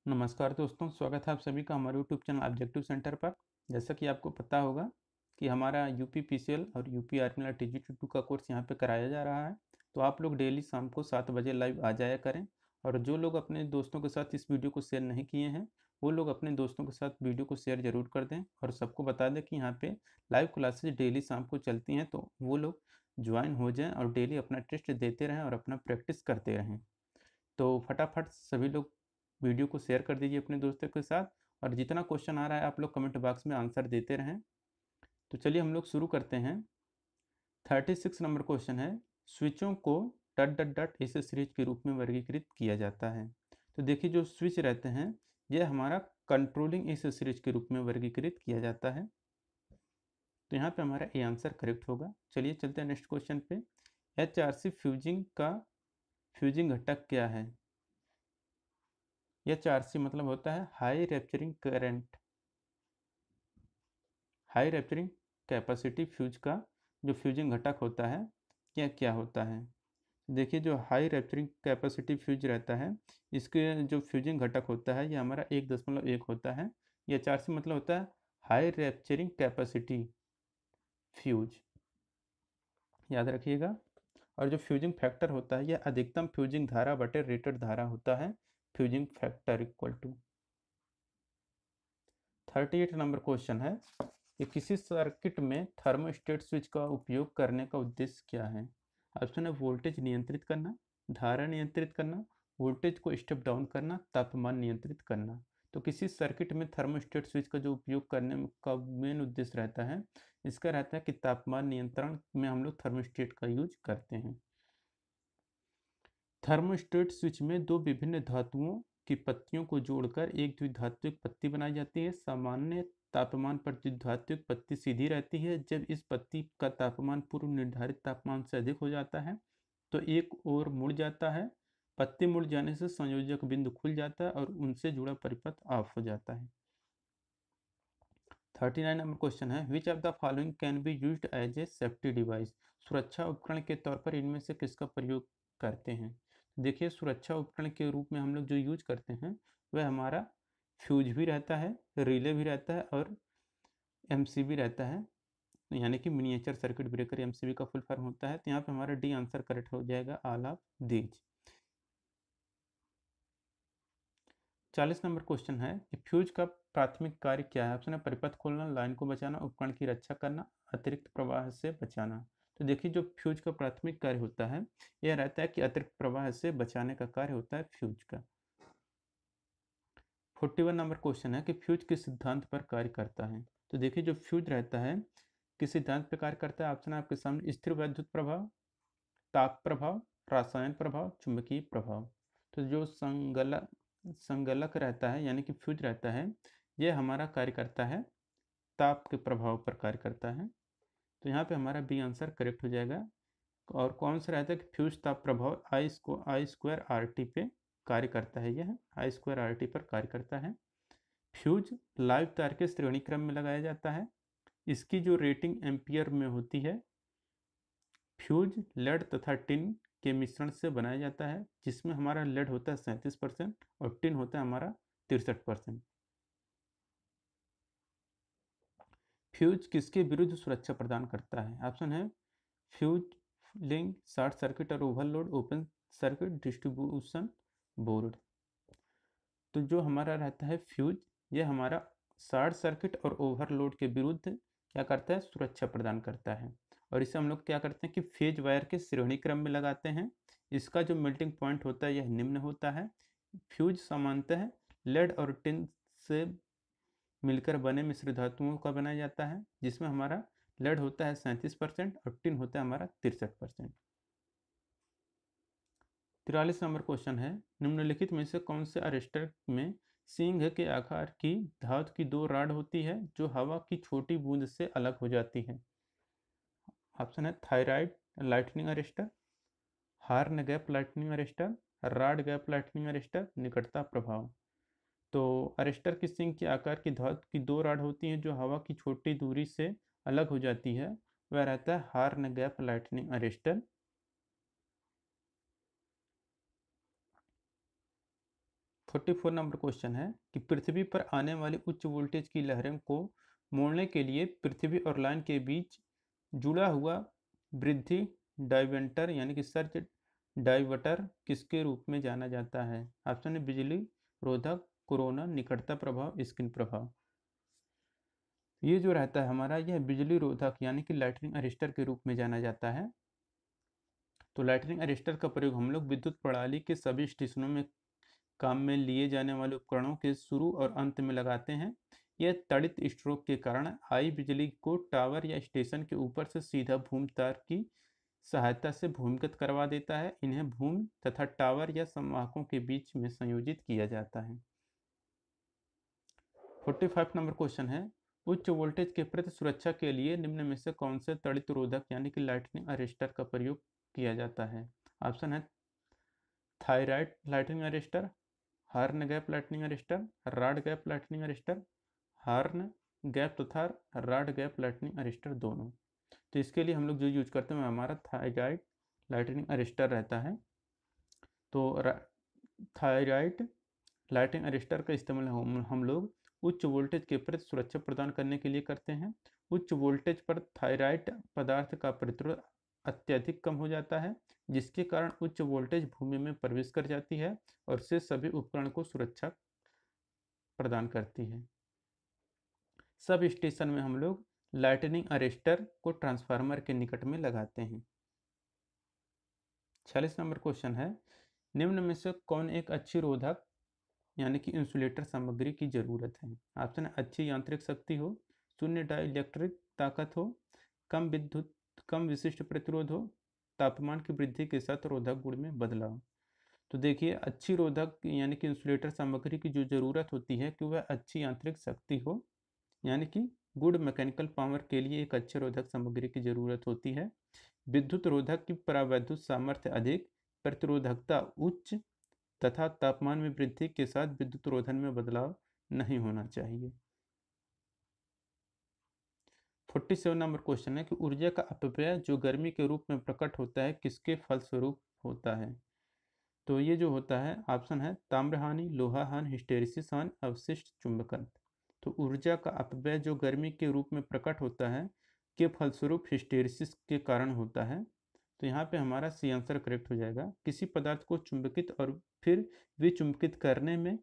नमस्कार दोस्तों, स्वागत है आप सभी का हमारे यूट्यूब चैनल ऑब्जेक्टिव सेंटर पर। जैसा कि आपको पता होगा कि हमारा यूपी पीसीएल और यूपी आर्मी वाला टीजी2 का कोर्स यहाँ पे कराया जा रहा है। तो आप लोग डेली शाम को 7 बजे लाइव आ जाया करें। और जो लोग अपने दोस्तों के साथ इस वीडियो को शेयर नहीं किए हैं, वो लोग अपने दोस्तों के साथ वीडियो को शेयर ज़रूर कर दें और सबको बता दें कि यहाँ पे लाइव क्लासेज डेली शाम को चलती हैं, तो वो लोग ज्वाइन हो जाएँ और डेली अपना टेस्ट देते रहें और अपना प्रैक्टिस करते रहें। तो फटाफट सभी लोग वीडियो को शेयर कर दीजिए अपने दोस्तों के साथ, और जितना क्वेश्चन आ रहा है आप लोग कमेंट बॉक्स में आंसर देते रहें। तो चलिए हम लोग शुरू करते हैं। 36 नंबर क्वेश्चन है, स्विचों को डट डट डट इस सीरीज के रूप में वर्गीकृत किया जाता है। तो देखिए, जो स्विच रहते हैं यह हमारा कंट्रोलिंग इस सीरीज के रूप में वर्गीकृत किया जाता है। तो यहाँ पे हमारा ए आंसर करेक्ट होगा। चलिए चलते हैं नेक्स्ट क्वेश्चन पे। HRC फ्यूजिंग का फ्यूजिंग घटक क्या है? HRC मतलब होता है high rapturing current, high rapturing capacity fuse का जो फ्यूजिंग घटक होता है यह क्या होता है? देखिए, जो हाई रैप्चरिंग कैपेसिटी फ्यूज रहता है, इसके जो फ्यूजिंग घटक होता है यह हमारा 1.1 होता है। यह 4C मतलब होता है हाई रैप्चरिंग कैपेसिटी फ्यूज, याद रखिएगा। और जो फ्यूजिंग फैक्टर होता है यह अधिकतम फ्यूजिंग धारा बटे रेटेड धारा होता है, फ्यूजिंग फैक्टर इक्वल टू। 38 नंबर क्वेश्चन है कि किसी सर्किट में थर्मोस्टेट स्विच का उपयोग करने का उद्देश्य क्या है? ऑप्शन है वोल्टेज नियंत्रित करना, धारा नियंत्रित करना, वोल्टेज को स्टेप डाउन करना, तापमान नियंत्रित करना। तो किसी सर्किट में थर्मोस्टेट स्विच का जो उपयोग करने का मेन उद्देश्य रहता है, इसका रहता है कि तापमान नियंत्रण में हम लोग थर्मोस्टेट का यूज करते हैं। थर्मोस्टेट स्विच में दो विभिन्न धातुओं की पत्तियों को जोड़कर एक द्विधात्विक पत्ती बनाई जाती है। सामान्य तापमान पर द्विधात्विक पत्ती सीधी रहती है। जब इस पत्ती का तापमान पूर्व निर्धारित तापमान से अधिक हो जाता है तो एक ओर मुड़ जाता है। पत्ती मुड़ जाने से संयोजक बिंदु खुल जाता है और उनसे जुड़ा परिपथ ऑफ हो जाता है। 39 नंबर क्वेश्चन है, which of the following can be used as a safety device? सुरक्षा उपकरण के तौर पर इनमें से किसका प्रयोग करते हैं? देखिए, सुरक्षा उपकरण के रूप में हम लोग जो यूज करते हैं वह हमारा फ्यूज भी रहता है, रिले भी रहता है और एमसीबी रहता है, यानी कि मिनिएचर सर्किट ब्रेकर एमसीबी का फुल फॉर्म होता है। तो यहाँ पे हमारा डी आंसर करेक्ट हो जाएगा, all of these. 40 number question है कि फ्यूज का प्राथमिक कार्य क्या है? ऑप्शन है परिपथ खोलना, लाइन को बचाना, उपकरण की रक्षा करना, अतिरिक्त प्रवाह से बचाना। तो देखिए, जो फ्यूज का प्राथमिक कार्य होता है यह रहता है कि अतिरिक्त प्रवाह से बचाने का कार्य होता है फ्यूज का। 41 नंबर क्वेश्चन है कि फ्यूज किस सिद्धांत पर कार्य करता है? तो देखिए, जो फ्यूज रहता है किस सिद्धांत पर कार्य करता है? ऑप्शन है आपके सामने स्थिर वैद्युत प्रभाव, ताप प्रभाव, रासायन प्रभाव, चुंबकीय प्रभाव। तो जो संगलक रहता है यानी कि फ्यूज रहता है, यह हमारा कार्य करता है ताप के प्रभाव पर कार्य करता है। तो यहाँ पे हमारा बी आंसर करेक्ट हो जाएगा। और कौन सा रहता है कि फ्यूज ताप प्रभाव आई स्क्वायर आर टी पे कार्य करता है, यह आई स्क्वायर आर टी पर कार्य करता है। फ्यूज लाइव तार के श्रेणी क्रम में लगाया जाता है। इसकी जो रेटिंग एम्पियर में होती है। फ्यूज लेड तथा टिन के मिश्रण से बनाया जाता है, जिसमें हमारा लेड होता है 37% और टिन होता है हमारा 63%। फ्यूज किसके विरुद्ध सुरक्षा प्रदान करता है? ऑप्शन है फ्यूज लिंक, शॉर्ट सर्किट और overload, open circuit distribution board. तो जो हमारा रहता है फ्यूज, यह हमारा शॉर्ट सर्किट और ओवरलोड के विरुद्ध क्या करता है? सुरक्षा प्रदान करता है। और इसे हम लोग क्या करते हैं कि फेज वायर के श्रेणी क्रम में लगाते हैं। इसका जो मेल्टिंग पॉइंट होता है यह निम्न होता है। फ्यूज सामान्यतः लेड और टिन से मिलकर बने मिश्र धातुओं का बनाया जाता है, जिसमें हमारा लेड होता है 37% और टिन होता है हमारा 63%। 43 नंबर क्वेश्चन है, निम्नलिखित में से कौन से अरेस्टर में सींग के आकार की धातु की दो राड होती है जो हवा की छोटी बूंद से अलग हो जाती है? ऑप्शन है thyrite lightning arrester, horn gap lightning arrester, rod gap lightning arrester, निकटता प्रभाव। तो अरेस्टर की सिंक के आकार की धातु की दो राड होती हैं जो हवा की छोटी दूरी से अलग हो जाती है, वह रहता है horn gap lightning arrester. 44 number question है कि पृथ्वी पर आने वाली उच्च वोल्टेज की लहरों को मोड़ने के लिए पृथ्वी और लाइन के बीच जुड़ा हुआ वृद्धि डाइवेंटर यानी कि सर्ज डाइवर्टर किसके रूप में जाना जाता है? ऑप्शन है बिजली रोधक, कोरोना, निकटता प्रभाव, स्क्रीन प्रभाव। ये जो रहता है हमारा, यह बिजली रोधक यानी कि लाइटनिंग अरेस्टर के रूप में जाना जाता है। तो लाइटनिंग अरेस्टर का प्रयोग हम लोग विद्युत प्रणाली के सभी स्टेशनों में काम में लिए जाने वाले उपकरणों के शुरू और अंत में लगाते हैं। यह त्वरित स्ट्रोक के कारण आई बिजली को टावर या स्टेशन के ऊपर से सीधा भूमि तार की सहायता से भूमिगत करवा देता है। इन्हें भूमि तथा टावर या संवाहकों के बीच में संयोजित किया जाता है। 45 नंबर क्वेश्चन है, उच्च वोल्टेज के प्रति सुरक्षा के लिए निम्न में से कौन से त्वरित रोधक यानी कि लाइटनिंग अरेस्टर का प्रयोग किया जाता है? ऑप्शन है thyrite lightning arrester, horn gap lightning arrester, rod gap lightning arrester, horn gap तथा रॉड गैप लाइटनिंग अरेस्टर दोनों। तो इसके लिए हम लोग जो यूज करते हैं हमारा थायराइड लाइटनिंग अरेस्टर रहता है। तो थायराइड लाइटनिंग अरेस्टर का इस्तेमाल हम लोग उच्च वोल्टेज के प्रति सुरक्षा प्रदान करने के लिए करते हैं। उच्च वोल्टेज पर थायराइड पदार्थ का प्रतिरोध अत्यधिक कम हो जाता है, जिसके कारण उच्च वोल्टेज भूमि में प्रवेश कर जाती है और से सभी उपकरण को सुरक्षा प्रदान करती है। सब स्टेशन में हम लोग लाइटनिंग अरेस्टर को ट्रांसफार्मर के निकट में लगाते हैं। 46 नंबर क्वेश्चन है, निम्न में से कौन एक अच्छी रोधक यानी कि इंसुलेटर सामग्री की जरूरत है? ऑप्शन है अच्छी यांत्रिक शक्ति हो, शून्य डाइलेक्ट्रिक ताकत हो, कम विशिष्ट प्रतिरोध हो, तापमान की वृद्धि के साथ रोधक गुण में बदलाव। तो देखिए, अच्छी रोधक यानी कि इंसुलेटर सामग्री की जो ज़रूरत होती है कि वह अच्छी यांत्रिक शक्ति हो, यानी कि गुड मैकेनिकल पावर के लिए एक अच्छे रोधक सामग्री की जरूरत होती है। विद्युत रोधक की परावैद्युत सामर्थ्य अधिक, प्रतिरोधकता उच्च तथा तापमान में वृद्धि के साथ विद्युत रोधन में बदलाव नहीं होना चाहिए। 47 नंबर क्वेश्चन है कि ऊर्जा का अपव्यय जो गर्मी के रूप में प्रकट होता है किसके फलस्वरूप होता है? तो ये जो होता है ऑप्शन है ताम्र हानि, लोहा हानि, हिस्टैरिसीस हानि, अवशिष्ट चुंबकन। तो ऊर्जा का अपव्यय जो गर्मी के रूप में प्रकट होता है के फलस्वरूप हिस्टैरिसीस के कारण होता है। तो यहाँ पे हमारा सी आंसर करेक्ट हो जाएगा। किसी पदार्थ को चुंबकित और फिर विचुंबकित करने में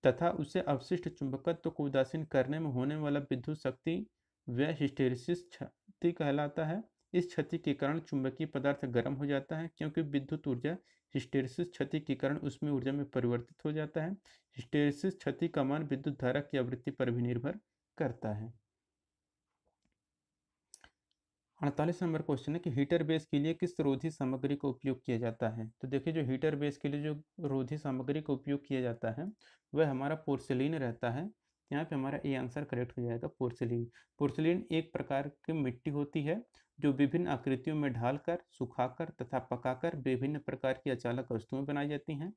तथा उसे अवशिष्ट चुंबकत्व को उदासीन करने में होने वाला विद्युत शक्ति व्यय हिस्टैरिसीस क्षति कहलाता है। इस क्षति के कारण चुंबकीय पदार्थ गर्म हो जाता है, क्योंकि विद्युत ऊर्जा हिस्टैरिसीस क्षति के कारण उसमें ऊर्जा में परिवर्तित हो जाता है। हिस्टैरिसीस क्षति का मान विद्युत धारा की आवृत्ति पर भी निर्भर करता है। 48 नंबर क्वेश्चन है कि हीटर बेस के लिए किस रोधी सामग्री का उपयोग किया जाता है? तो देखिए, जो हीटर बेस के लिए जो रोधी सामग्री का उपयोग किया जाता है वह हमारा पोर्सिलीन रहता है। यहाँ पे हमारा ए आंसर करेक्ट हो जाएगा, पोर्सिलीन। पोर्सिलीन एक प्रकार की मिट्टी होती है जो विभिन्न आकृतियों में ढालकर, सुखाकर तथा पकाकर विभिन्न प्रकार की अचालक वस्तुएं बनाई जाती हैं,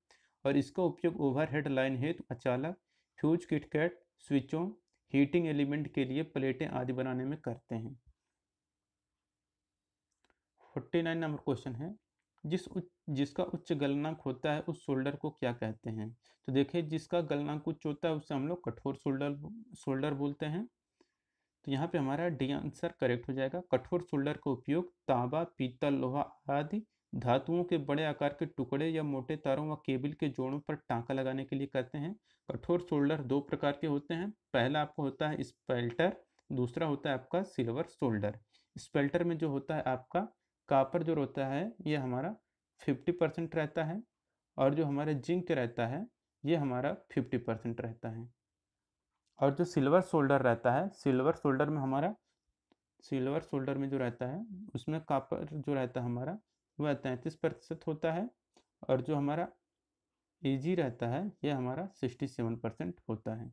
और इसका उपयोग ओवरहेड लाइन हेतु अचालक, फ्यूज किटकैट, स्विचों, हीटिंग एलिमेंट के लिए प्लेटें आदि बनाने में करते हैं। 49 नंबर क्वेश्चन है, जिसका उच्च गलनांक होता है उस शोल्डर को क्या कहते हैं? तो देखिए, जिसका गलनांक उच्च होता है उसे हम लोग कठोर शोल्डर बोलते हैं। तो यहाँ पे हमारा डी आंसर करेक्ट हो जाएगा। कठोर शोल्डर का उपयोग तांबा, पीतल, लोहा आदि धातुओं के बड़े आकार के टुकड़े या मोटे तारों व केबल के जोड़ों पर टांका लगाने के लिए करते हैं। कठोर शोल्डर दो प्रकार के होते हैं। पहला आपको होता है स्पेल्टर, दूसरा होता है आपका सिल्वर शोल्डर। स्पेल्टर में जो होता है आपका कापर जो होता है ये हमारा 50% रहता है, और जो हमारा जिंक रहता है ये हमारा 50% रहता है। और जो सिल्वर शोल्डर रहता है, सिल्वर शोल्डर में जो रहता है उसमें कापर जो रहता है हमारा वह 33% होता है, और जो हमारा एजी रहता है यह हमारा 67% होता है।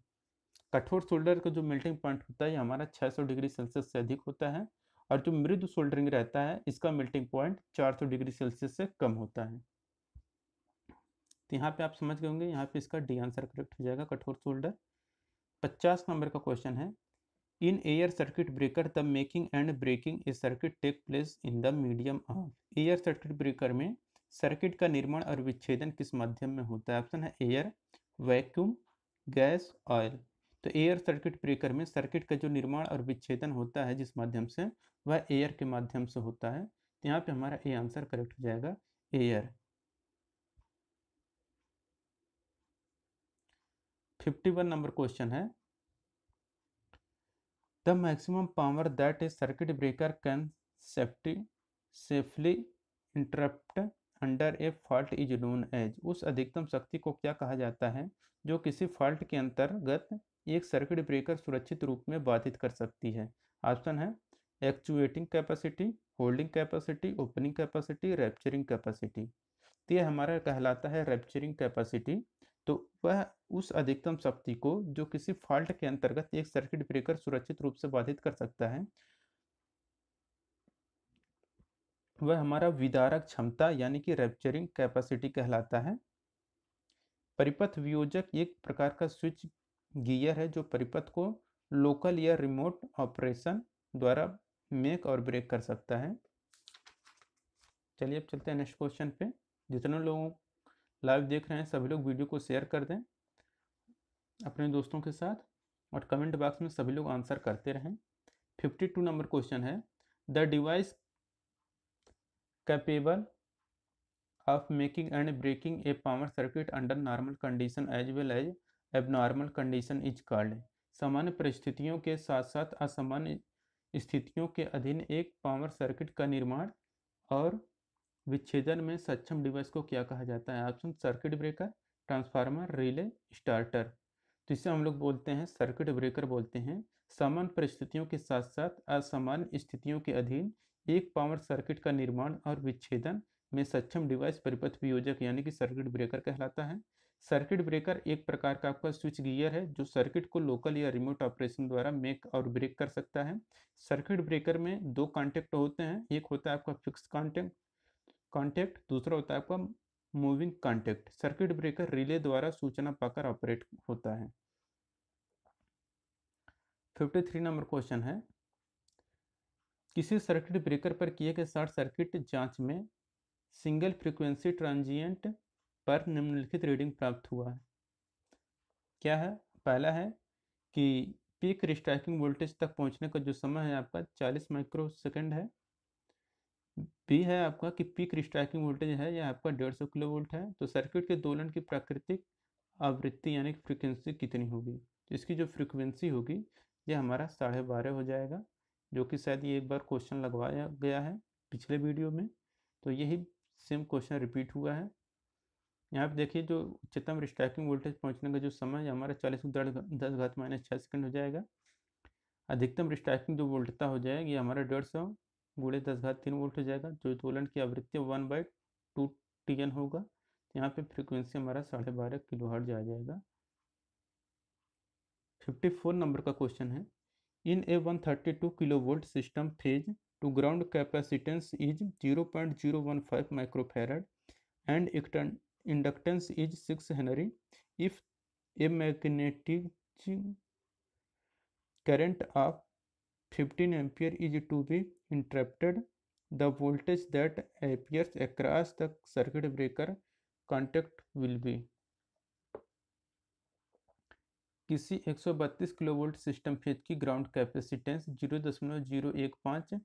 कठोर शोल्डर का जो मेल्टिंग पॉइंट होता है ये हमारा 600 डिग्री सेल्सियस से अधिक होता है, और जो मृदु सोल्डरिंग रहता है इसका मेल्टिंग पॉइंट 400 डिग्री सेल्सियस से कम होता है। तो यहाँ पे आप समझ गए होंगे, यहाँ पे इसका डी आंसर करेक्ट हो जाएगा, कठोर शोल्डर। 50 नंबर का क्वेश्चन है, in air circuit breaker the making and breaking a circuit take place in the medium of. Air circuit breaker में सर्किट का निर्माण और विच्छेदन किस माध्यम में होता है? ऑप्शन है एयर, वैक्यूम, गैस, ऑयल। तो एयर सर्किट ब्रेकर में सर्किट का जो निर्माण और विच्छेदन होता है जिस माध्यम से, वह एयर के माध्यम से होता है। तो यहाँ पे हमारा ए आंसर करेक्ट हो जाएगा, एयर। 51 नंबर क्वेश्चन है, the maximum power that a circuit breaker can safely interrupt under a fault is known as. उस अधिकतम शक्ति को क्या कहा जाता है जो किसी फॉल्ट के अंतर्गत एक सर्किट ब्रेकर सुरक्षित रूप में बाधित कर सकती है? ऑप्शन है actuating capacity, holding capacity, opening capacity, rapturing capacity. तो यह हमारा कहलाता है रैप्चरिंग कैपेसिटी। तो वह उस अधिकतम शक्ति को जो किसी फॉल्ट के अंतर्गत एक सर्किट ब्रेकर सुरक्षित रूप से बाधित कर सकता है, वह हमारा विदारक क्षमता यानी कि रैप्चरिंग कैपेसिटी कहलाता है। परिपथ वियोजक एक प्रकार का स्विच गियर है जो परिपथ को लोकल या रिमोट ऑपरेशन द्वारा मेक और ब्रेक कर सकता है। चलिए अब चलते हैं नेक्स्ट क्वेश्चन पे। जितने लोग लाइव देख रहे हैं सभी लोग वीडियो को शेयर कर दें अपने दोस्तों के साथ, और कमेंट बॉक्स में सभी लोग आंसर करते रहें। 52 नंबर क्वेश्चन है, the device capable of making and breaking a power circuit under normal condition as well as abnormal condition is called. सामान्य परिस्थितियों के साथ साथ असामान्य स्थितियों के अधीन एक पावर सर्किट का निर्माण और विच्छेदन में सक्षम डिवाइस को क्या कहा जाता है? Option circuit breaker, transformer, relay, starter. तो इसे हम लोग बोलते हैं सर्किट ब्रेकर बोलते हैं। सामान्य परिस्थितियों के साथ साथ असामान्य स्थितियों के अधीन एक पावर सर्किट का निर्माण और विच्छेदन में सक्षम डिवाइस परिपथ वियोजक यानी कि सर्किट ब्रेकर कहलाता है। सर्किट ब्रेकर एक प्रकार का आपका स्विच गियर है जो सर्किट को लोकल या रिमोट ऑपरेशन द्वारा मेक और ब्रेक कर सकता है। सर्किट ब्रेकर में दो कॉन्टेक्ट होते हैं, एक होता है आपका फिक्स कॉन्टेक्ट, दूसरा होता है आपका moving contact. Circuit breaker relay द्वारा सूचना पाकर ऑपरेट होता है। 53 नंबर क्वेश्चन है, किसी सर्किट ब्रेकर पर किए गए शॉर्ट सर्किट जांच में सिंगल फ्रीक्वेंसी ट्रांजिएंट पर निम्नलिखित रीडिंग प्राप्त हुआ है। क्या है? पहला है कि पीक रिस्ट्राइकिंग वोल्टेज तक पहुंचने का जो समय है आपका 40 माइक्रो सेकेंड है। बी है आपका कि पीक रिस्ट्राइकिंग वोल्टेज है यह आपका 150 किलो वोल्ट है। तो सर्किट के दोलन की प्राकृतिक आवृत्ति यानी फ्रीक्वेंसी कितनी होगी? तो इसकी जो फ्रीक्वेंसी होगी यह हमारा 12.5 हो जाएगा, जो कि शायद ये एक बार क्वेश्चन लगवाया गया है पिछले वीडियो में। तो यही सेम क्वेश्चन रिपीट हुआ है। यहाँ पे देखिए जो उच्चतम रिस्ट्राइकिंग वोल्टेज पहुँचने का जो समय है हमारा 40×10⁻⁶ सेकेंड हो जाएगा। अधिकतम रिस्ट्राइकिंग जो वोल्टता हो जाएगी ये हमारा 150 × 10⁻³ वोल्ट हो जाएगा, जो दोलन की आवृत्ति 1/2 TN होगा। यहाँ पे फ्रीक्वेंसी हमारा 12.5 किलोहर्ट्ज आ जाएगा। 54 नंबर का क्वेश्चन है, इन ए 132 kilo volt system phase two ground capacitance is 0.015 microfarad and inductance is 6 Henry if a magnetic current of 15 ampere is to be interrupted, the voltage that appears across the circuit breaker contact will be। किसी 132 kilovolt system phase की ground capacitance 0.015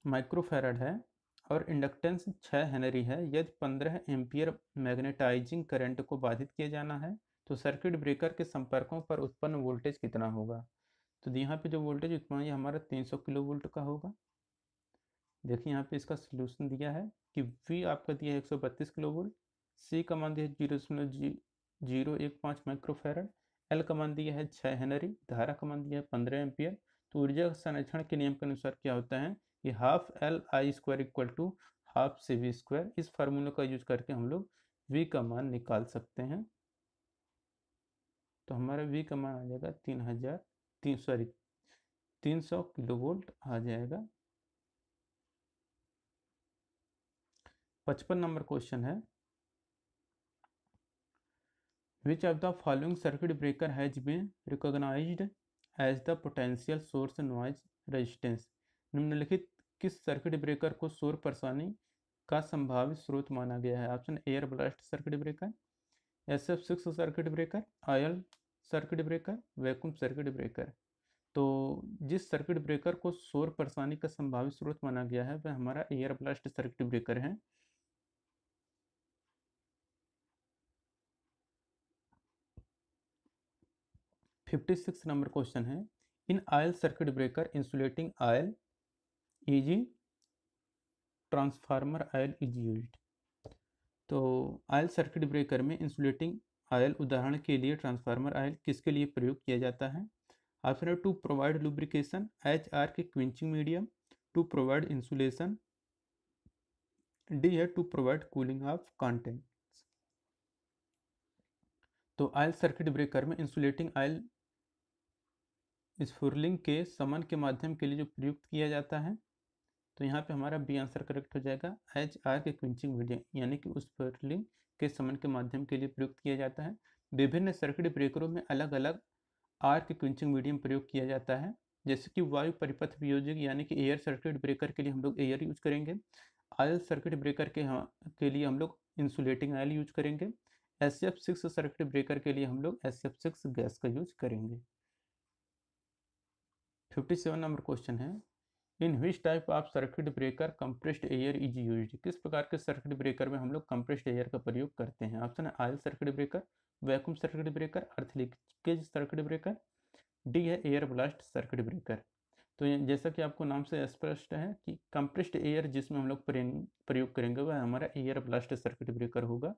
microfarad है और inductance 6 Henry है। यदि 15 ampere magnetising current को बाधित किया जाना है तो सर्किट ब्रेकर के संपर्कों पर उत्पन्न वोल्टेज कितना होगा? तो यहाँ पे जो वोल्टेज उत्पन्न है हमारा 300 किलो वोल्ट का होगा। देखिए यहाँ पे इसका सलूशन दिया है कि V आपका दिया है 132 किलो वोल्ट, C का मान दिया है 0.015 माइक्रोफैरड, L का मान दिया है 6 हेनरी, धारा का मान दिया है 15 एम्पियर। तो ऊर्जा संरक्षण के नियम के अनुसार क्या होता है कि ½LI² = ½CV²। इस फार्मूले का यूज करके हम लोग V का मान निकाल सकते हैं। तो हमारा V का मान आ जाएगा 300 किलो वोल्ट आ जाएगा। 55 नंबर क्वेश्चन है, which of the following circuit breaker has been recognised as the potential source noise resistance. निम्नलिखित किस सर्किट ब्रेकर को शोर परेशानी का संभावित स्रोत माना गया है? Option air blast circuit breaker, SF6 circuit breaker, oil circuit breaker, vacuum circuit breaker. तो जिस सर्किट ब्रेकर को शोर परेशानी का संभावित स्रोत माना गया है वह हमारा एयर ब्लास्ट सर्किट ब्रेकर है। फिफ्टी सिक्स नंबर क्वेश्चन है, in oil circuit breaker insulating oil is transformer oil is used. तो ऑयल सर्किट ब्रेकर में इंसुलेटिंग ऑयल उदाहरण के लिए ट्रांसफार्मर ऑयल किसके लिए प्रयोग किया जाता है? ऑप्शन है टू प्रोवाइड लुब्रिकेशन, HR के quenching medium, to provide insulation, D है to provide cooling of contents. तो ऑयल सर्किट ब्रेकर में इंसुलेटिंग ऑयल स्फुरलिंग के समन के माध्यम के लिए जो प्रयुक्त किया जाता है, तो यहाँ पे हमारा बी आंसर करेक्ट हो जाएगा। HR के क्विंचिंग मीडियम यानी कि उस स्फुरलिंग के समन के माध्यम के लिए प्रयुक्त किया जाता है। विभिन्न सर्किट ब्रेकरों में अलग अलग आर के क्विंचिंग मीडियम प्रयोग किया जाता है, जैसे कि वायु परिपथ वियोजक यानी कि एयर सर्किट ब्रेकर के लिए हम लोग एयर यूज करेंगे, ऑयल सर्किट ब्रेकर के लिए हम लोग इंसुलेटिंग ऑयल यूज करेंगे, SF6 सर्किट ब्रेकर के लिए हम लोग SF6 गैस का यूज करेंगे। 57 नंबर क्वेश्चन है, in which type of circuit breaker compressed air is used. किस प्रकार के सर्किट ब्रेकर में हम लोग कंप्रेस्ड एयर का प्रयोग करते हैं? ऑप्शन है oil circuit breaker, vacuum circuit breaker, अर्थ लीकेज सर्किट ब्रेकर, डी है एयर ब्लास्ट सर्किट ब्रेकर। तो जैसा कि आपको नाम से स्पष्ट है कि कंप्रेस्ड एयर जिसमें हम लोग प्रयोग करेंगे वह हमारा एयर ब्लास्ट सर्किट ब्रेकर होगा।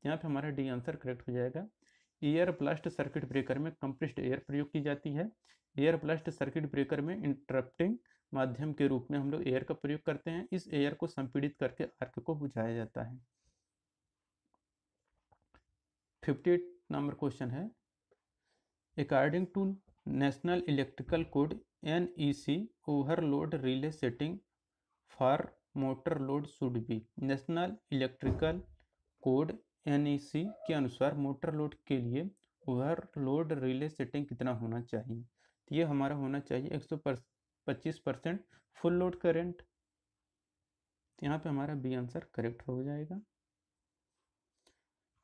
यहाँ पे हमारा डी आंसर करेक्ट हो जाएगा। एयर ब्लास्ट सर्किट ब्रेकर में कंप्रेस्ड एयर प्रयोग की जाती है। एयर ब्लास्ट सर्किट ब्रेकर में इंटरप्टिंग माध्यम के रूप में हम लोग एयर का प्रयोग करते हैं। इस एयर को संपीड़ित करके आर्क को बुझाया जाता है। 58 नंबर क्वेश्चन है, according to national electrical code NEC overload relay setting for motor load should be. National electrical code NEC के अनुसार मोटर लोड के लिए ओवरलोड रिले सेटिंग कितना होना चाहिए? तो ये हमारा होना चाहिए 125% फुल लोड करंट। यहाँ पे हमारा बी आंसर करेक्ट हो जाएगा।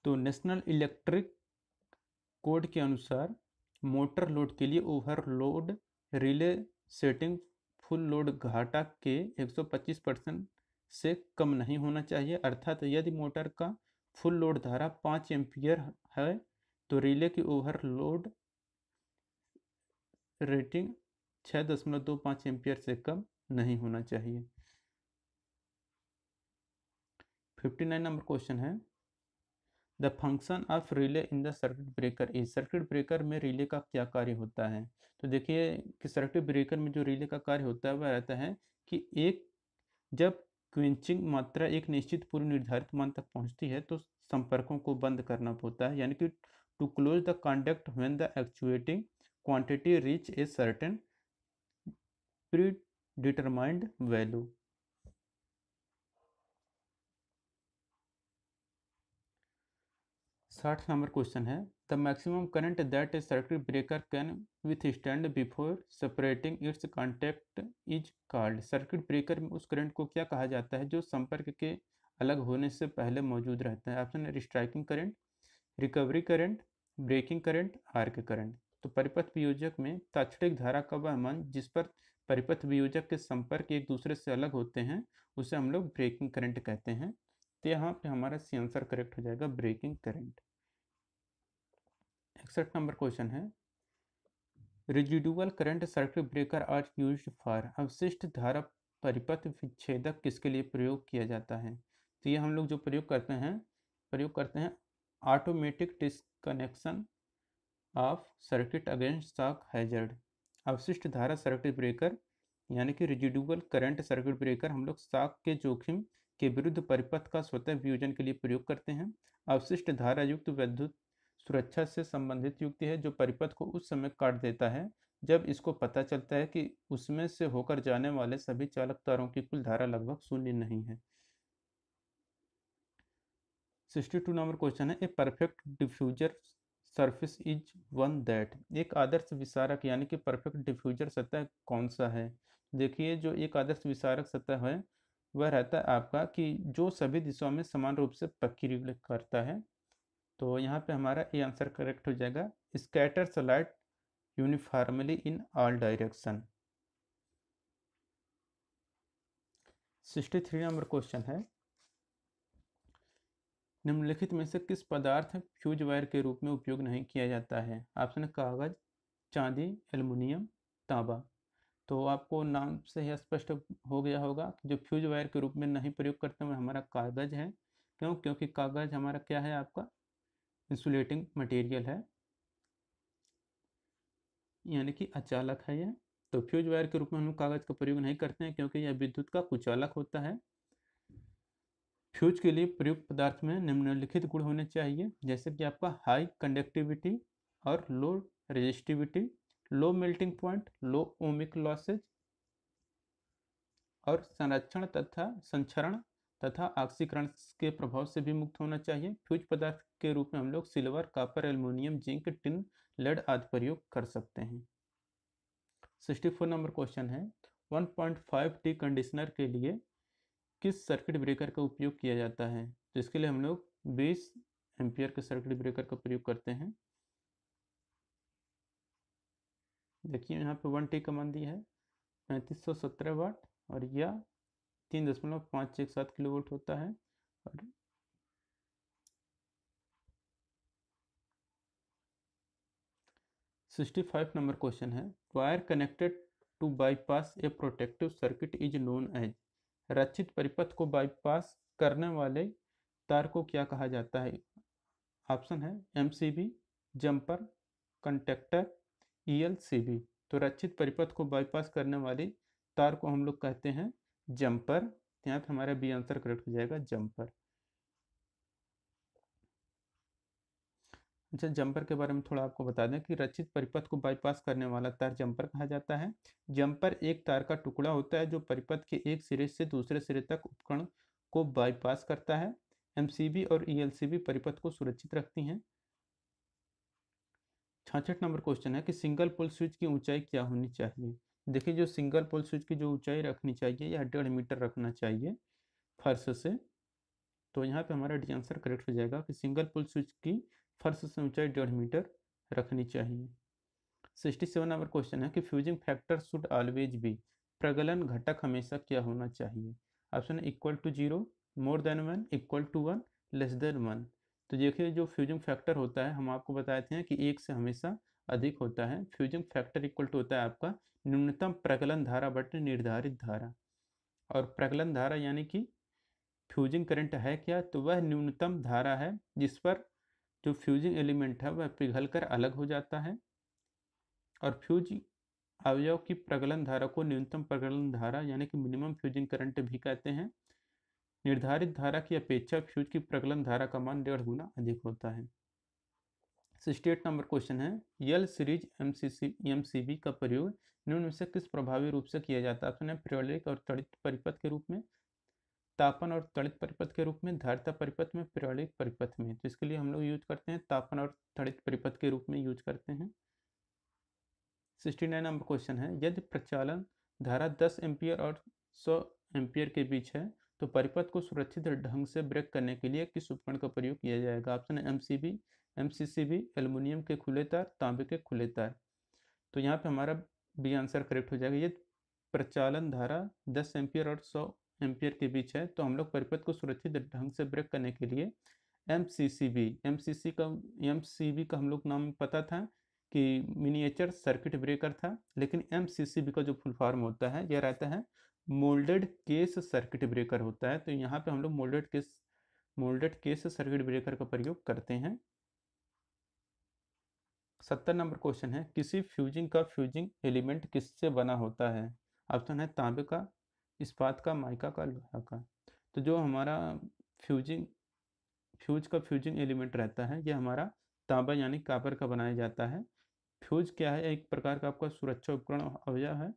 तो नेशनल इलेक्ट्रिक कोड के अनुसार मोटर लोड के लिए overload relay setting full load घाटा के 125% से कम नहीं होना चाहिए। अर्थात यदि मोटर का फुल लोड धारा 5 एम्पियर है तो रिले की ओवरलोड रेटिंग 6.25 एम्पियर से कम नहीं होना चाहिए। 59 नंबर क्वेश्चन है, the function of relay in the circuit breaker is. Circuit breaker में रिले का क्या कार्य होता है? तो देखिए कि सर्किट ब्रेकर में जो रिले का कार्य होता है वह रहता है कि जब क्विंचिंग मात्रा एक निश्चित पूर्व निर्धारित मान तक पहुंचती है तो संपर्कों को बंद करना होता है, यानी कि to close the conduct when the actuating quantity reach a certain predetermined value. 60 number question है, the maximum current that a circuit breaker can withstand before separating its contact is called. Circuit breaker में उस current को क्या कहा जाता है जो संपर्क के अलग होने से पहले मौजूद रहता है? ऑप्शन है striking current, recovery current, breaking current, arc current. तो परिपथ वियोजक में तात्क्षणिक धारा का वह मान जिस पर परिपथ वियोजक के संपर्क एक दूसरे से अलग होते हैं उसे हम लोग ब्रेकिंग करंट कहते हैं। तो यहाँ पे हमारा सी आंसर करेक्ट हो जाएगा ब्रेकिंग करंट। 61 नंबर क्वेश्चन है, residual current circuit breaker are used for. अवशिष्ट धारा परिपथ विच्छेदक किसके लिए प्रयोग किया जाता है? तो ये हम लोग जो प्रयोग करते हैं automatic disconnection of circuit against shock hazard. अवशिष्ट धारा सर्किट ब्रेकर यानी कि रेजिडुअल करंट सर्किट ब्रेकर हम लोग शॉक के जोखिम के विरुद्ध परिपथ का स्वतः वियोजन के लिए प्रयोग करते हैं। अवशिष्ट धारा युक्त विद्युत सुरक्षा से संबंधित युक्ति है जो परिपथ को उस समय काट देता है जब इसको पता चलता है कि उसमें से होकर जाने वाले सभी चालक तारों की कुल धारा लगभग शून्य नहीं है। 62 नंबर क्वेश्चन है, a perfect diffuser surface is one that. एक आदर्श विसारक यानी कि परफेक्ट डिफ्यूजर सतह कौन सा है? देखिए जो एक आदर्श विसारक सतह है वह रहता है आपका कि जो सभी दिशाओं में समान रूप से प्रक्रिया करता है। तो यहाँ पे हमारा ये आंसर करेक्ट हो जाएगा, scatters light uniformly in all direction. 63 number question है, निम्नलिखित में से किस पदार्थ फ्यूज वायर के रूप में उपयोग नहीं किया जाता है? ऑप्शन है कागज, चांदी, एल्युमिनियम, तांबा। तो आपको नाम से ही स्पष्ट हो गया होगा कि जो फ्यूज वायर के रूप में नहीं प्रयोग करते हैं हमारा कागज है। क्यों? क्योंकि कागज हमारा क्या है, आपका इंसुलेटिंग मटेरियल है, यानी कि अचालक है यह। तो फ्यूज वायर के रूप में हम कागज का प्रयोग नहीं करते हैं क्योंकि यह विद्युत का कुचालक होता है। फ्यूज के लिए प्रयुक्त पदार्थ में निम्नलिखित गुण होने चाहिए, जैसे कि आपका हाई कंडक्टिविटी और लो रेजिस्टिविटी, लो मेल्टिंग पॉइंट, लो ओमिक लॉसेज और संरक्षण तथा संचरण तथा ऑक्सीकरण के प्रभाव से भी मुक्त होना चाहिए। फ्यूज पदार्थ के रूप में हम लोग silver, copper, aluminium, zinc, tin, lead आदि प्रयोग कर सकते हैं। 64 नंबर क्वेश्चन है, 1.5T कंडीशनर के लिए किस सर्किट ब्रेकर का उपयोग किया जाता है? तो इसके लिए हम लोग 20 एम्पियर के सर्किट ब्रेकर का प्रयोग करते हैं। देखिए यहाँ पे 1T का मान दिया है 3517 वाट और यह 3.517 किलोवाट होता है। और 65 नंबर क्वेश्चन है, wire connected to bypass a protective circuit is known as. रक्षित परिपथ को बाईपास करने वाले तार को क्या कहा जाता है? ऑप्शन है एमसीबी, जंपर, कंडक्टर, ईएलसीबी। तो रक्षित परिपथ को बाईपास करने वाली तार को हम लोग कहते हैं जंपर। यहाँ पे हमारा बी आंसर करेक्ट हो जाएगा, जंपर। अच्छा, जंपर के बारे में थोड़ा आपको बता दें कि रक्षित परिपथ को बाईपास करने वाला तार जंपर कहा जाता है। जंपर एक तार का टुकड़ा होता है जो परिपथ के एक सिरे से दूसरे सिरे तक उपकरण को बाईपास करता है। एमसीबी और ईएलसीबी परिपथ को सुरक्षित रखती हैं। 66 नंबर क्वेश्चन है कि सिंगल पोल स्विच की ऊंचाई क्या होनी चाहिए? देखिए, जो सिंगल पोल स्विच की जो ऊंचाई रखनी चाहिए यह 1.5 मीटर रखना चाहिए फर्श से। तो यहाँ पे हमारा डी आंसर करेक्ट हो जाएगा कि सिंगल पोल स्विच की फर्श से ऊंचाई 1.5 मीटर रखनी चाहिए। 67 नंबर क्वेश्चन है कि fusing factor should always be. प्रगलन घटक हमेशा क्या होना चाहिए? Option equal to 0, more than 1, equal to 1, less than 1। तो देखिए, जो फ्यूजिंग फैक्टर होता है हम आपको बताए थे कि एक से हमेशा अधिक होता है। फ्यूजिंग फैक्टर इक्वल टू होता है आपका न्यूनतम प्रगलन धारा बटे निर्धारित धारा। और प्रगलन धारा यानी कि फ्यूजिंग करंट है क्या? तो वह न्यूनतम धारा है जिस पर जो फ्यूजिंग एलिमेंट है वह पिघलकर अलग हो जाता है। और फ्यूज अवयव की प्रगलन धारा को न्यूनतम प्रगलन धारा यानी कि मिनिमम फ्यूजिंग करंट भी कहते हैं। निर्धारित धारा की अपेक्षा फ्यूज की प्रगलन धारा का मान 1.5 गुना अधिक होता है। 68 नंबर क्वेश्चन है, यल सीरीज एमसीबी का प्रयोग निम्न में से किस प्रभावी रूप से किया जाता है? ऑप्शन है पीरियोडिक और त्वरित परिपथ के रूप में, तापन और त्वरित परिपथ के रूप में, धारिता परिपथ में, पीरियोडिक परिपथ में। तो इसके लिए हम लोग यूज करते हैं तापन और त्वरित परिपथ के रूप में यूज करते हैं। 69 नंबर क्वेश्चन है, यदि प्रचालन धारा 10 एम्पियर और 100 एम्पियर के बीच है तो परिपथ को सुरक्षित ढंग से ब्रेक करने के लिए किस उपकरण का प्रयोग किया जाएगा? ऑप्शन है एमसीबी, एमसीसीबी, एल्युमिनियम के खुले तार, तांबे के खुले तार। तो यहाँ पे हमारा बी आंसर करेक्ट हो जाएगा। ये प्रचालन धारा 10 एम्पियर और 100 एम्पियर के बीच है तो हम लोग परिपथ को सुरक्षित ढंग से ब्रेक करने के लिए एमसीबी का हम लोग नाम पता था कि मिनिएचर सर्किट ब्रेकर था, लेकिन एमसीसीबी का जो फुल फॉर्म होता है यह रहता है मोल्डेड केस सर्किट ब्रेकर होता है। तो यहाँ पे हम लोग मोल्डेड केस सर्किट ब्रेकर का प्रयोग करते हैं। 70 नंबर क्वेश्चन है, किसी फ्यूजिंग का फ्यूजिंग एलिमेंट किससे बना होता है? ऑप्शन है तांबे का, इस्पात का, माइका का, लोहा का। तो जो हमारा फ्यूज का फ्यूजिंग एलिमेंट रहता है यह हमारा तांबा यानी कॉपर का बनाया जाता है। फ्यूज क्या है? एक प्रकार का आपका सुरक्षा उपकरण अवयव है।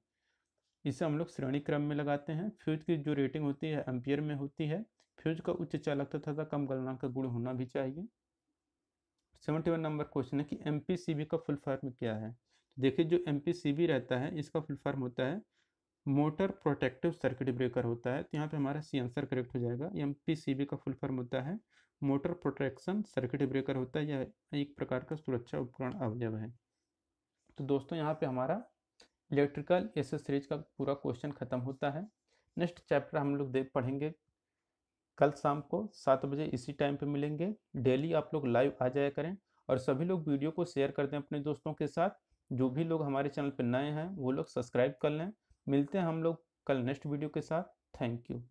इसे हम लोग श्रेणी क्रम में लगाते हैं। फ्यूज की जो रेटिंग होती है एम्पियर में होती है। फ्यूज का उच्च चालकता तथा कम गलनांक का गुण होना भी चाहिए। 71 नंबर क्वेश्चन है कि एमपीसीबी का फुल फॉर्म क्या है? देखिए, जो एमपीसीबी रहता है इसका फुल फॉर्म होता है मोटर प्रोटेक्टिव सर्किट ब्रेकर होता है। तो यहाँ पे हमारा सी आंसर करेक्ट हो जाएगा। MPCB का फुल फॉर्म होता है मोटर प्रोटेक्शन सर्किट ब्रेकर होता है। यह एक प्रकार का सुरक्षा उपकरण अवयव है। तो दोस्तों यहाँ पे हमारा इलेक्ट्रिकल एसेसरीज का पूरा क्वेश्चन खत्म होता है। नेक्स्ट चैप्टर हम लोग पढ़ेंगे कल शाम को 7 बजे इसी टाइम पे मिलेंगे। डेली आप लोग लाइव आ जाया करें और सभी लोग वीडियो को शेयर कर दें अपने दोस्तों के साथ। जो भी लोग हमारे चैनल पर नए हैं वो लोग सब्सक्राइब कर लें। मिलते हैं हम लोग कल नेक्स्ट वीडियो के साथ। Thank you.